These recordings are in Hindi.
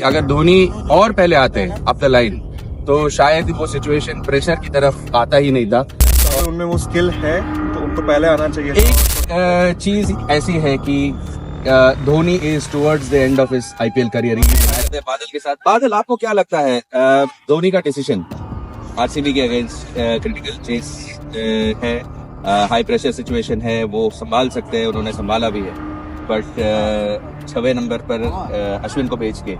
अगर धोनी और पहले आते अप द लाइन तो शायद वो सिचुएशन प्रेशर की तरफ आता ही नहीं था। अगर उनमें वो स्किल है तो उनको पहले आना चाहिए। एक चीज ऐसी है कि Dhoni is towards the end of his IPL career. बादल के साथ, बादल आपको क्या लगता है धोनी का डिसीजन आरसीबी के अगेंस्ट क्रिटिकल चेस है, हाई प्रेशर सिचुएशन है, वो संभाल सकते हैं, उन्होंने संभाला भी है, बट 6वें नंबर पर अश्विन को भेज के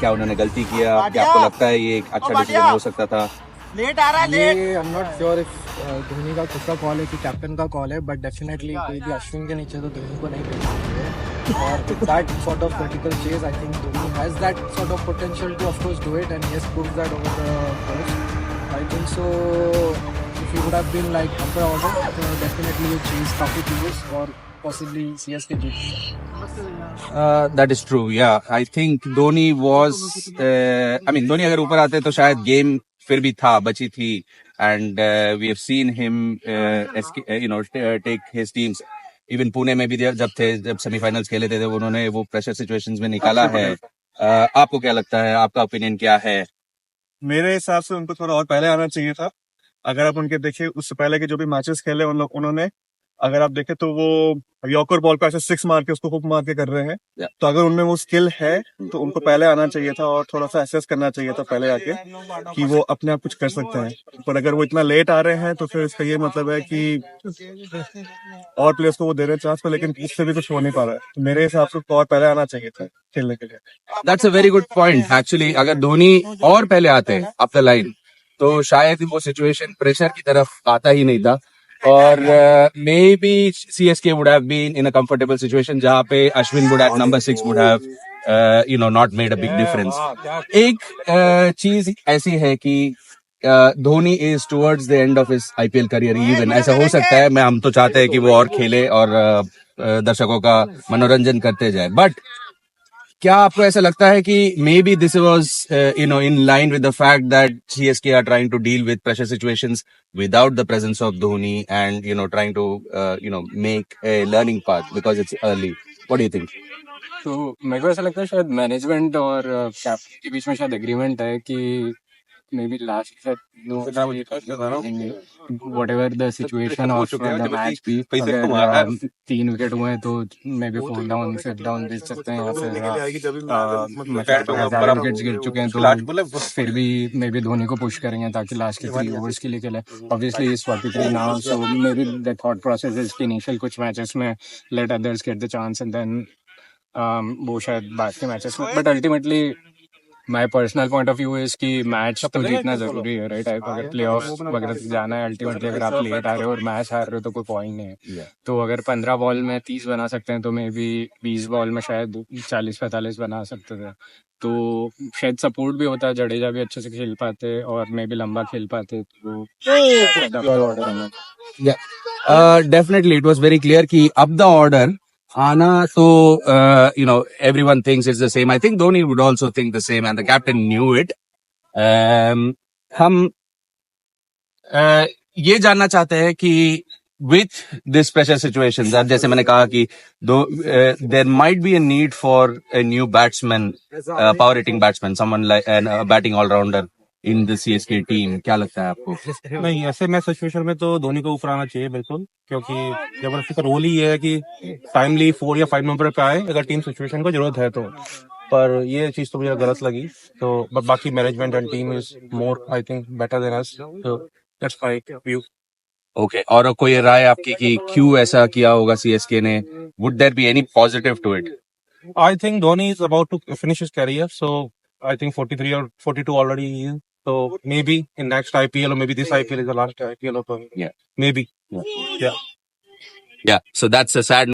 क्या उन्होंने गलती किया? क्या आपको लगता है ये एक अच्छा डिसीजन हो सकता था? लेट आ रहा है, late. I am not sure if Dhoni का खुद का कॉल है कि कैप्टन का कॉल है, बट डेफिनेटली कोई भी अश्विन के नीचे तो धोनी को नहीं भेजना चाहिए। और that sort of critical chase, I think Dhoni has that sort of potential to of course do it, and he has proved that over the course. I think so if he would have been like upper order, definitely ये चेज काफी क्लोज और possibly CSK जीत। That is true, yeah. I think Dhoni was, Dhoni अगर ऊपर आते तो शायद गेम फिर भी था, बची थी, and we have seen him, take his teams. Even Pune में भी जब सेमीफाइनल्स खेले थे उन्होंने वो प्रेशर सिचुएशंस में निकाला है। आपको क्या लगता है, आपका ओपिनियन क्या है? मेरे हिसाब से उनको थोड़ा और पहले आना चाहिए था। अगर आप उनके देखिए उससे पहले के जो भी मैचेस खेले उन्होंने, अगर आप देखें तो वो यॉर्कर बॉल पे ऐसे 6 मार के उसको हुक मार के कर रहे हैं। तो अगर उनमें वो स्किल है तो उनको पहले आना चाहिए था और थोड़ा सा एसेस करना चाहिए था पहले आके कि वो अपने आप कुछ कर सकते हैं। पर अगर वो इतना लेट आ रहे हैं तो फिर इसका ये मतलब है कि और प्लेयर्स को वो दे रहे हैं चांस पर, लेकिन इससे भी कुछ हो नहीं पा रहा है। मेरे हिसाब से और पहले आना चाहिए था खेलने के लिए। That's a very good point actually. अगर धोनी और पहले आते अप द लाइन तो शायद वो सिचुएशन प्रेशर की तरफ आता ही नहीं था, और may be CSK would have been in a comfortable situation जहाँ पे Ashwin would have number 6 would have not made a big difference। एक चीज ऐसी है कि Dhoni is towards the end of his IPL career. Even ऐसा हो सकता है, हम तो चाहते हैं कि वो और खेले और दर्शकों का मनोरंजन करते जाए, बट क्या आपको ऐसा लगता है कि may be this was in line with the fact that CSK are trying to deal with pressure situations without the presence of Dhoni and trying to make a learning path because it's early? What do you think? तो मेरे को ऐसा लगता है शायद मैनेजमेंट और कैप्टन के बीच में शायद एग्रीमेंट है कि may be last what ever the situation of the match भी, अगर 3 विकेट हुए तो मे बी फोल डाउन सेट डाउन भेज सकते हैं, या फिर 1000 विकेट्स गिर चुके हैं तो फिर भी मे बी धोनी को पुश करेंगे ताकि लास्ट के 3 ओवर्स के लिए खेले। Obviously is 43 now, so maybe the thought process is कि इनिशियल कुछ मैचेस में let others get the chance and then वो शायद बाद के मैचेस में, but ultimately my personal point of view is कि मैच तो जीतना जरूरी है, राइट? अगर प्ले ऑफ वगैरह तक जाना है, अल्टीमेटली अगर आप लेट आ रहे हो और मैच हार रहे हो तो कोई पॉइंट नहीं है। तो अगर 15 बॉल में 30 बना सकते हैं तो मे बी 20 बॉल में शायद 40-45 बना सकते थे, तो शायद सपोर्ट भी होता है, जडेजा भी अच्छे से खेल पाते और मे बी लंबा खेल पाते, तो definitely it was very clear कि अब द ऑर्डर आना तो everyone thinks it's the same. I think Dhoni would also think the same and the captain knew it. हम ये जानना चाहते हैं कि with this pressure situations, अब जैसे मैंने कहा कि there might be a need for a new batsman, power hitting batsman, someone like a batting all rounder in the CSK team. क्या लगता है आपको? नहीं, ऐसे मैच सिचुएशन में तो धोनी को ऊपर आना चाहिए बिल्कुल, क्योंकि जबरदस्ती का रोल ही है कि टाइमली 4 या 5 नंबर पे आए अगर टीम सिचुएशन को जरूरत है तो। पर ये चीज तो मुझे गलत लगी, तो बाकी management and team is more I think better than us, तो दैट्स माय व्यू। ओके, और कोई राय आपकी कि क्यों ऐसा किया होगा CSK ने? Would there be any positive to it? I think Dhoni is about to finish his career, so I think 43 or 42 already he is. So maybe in next IPL or maybe this IPL is the last IPL of him. Yeah. Maybe. Yeah. Yeah, so that's a sad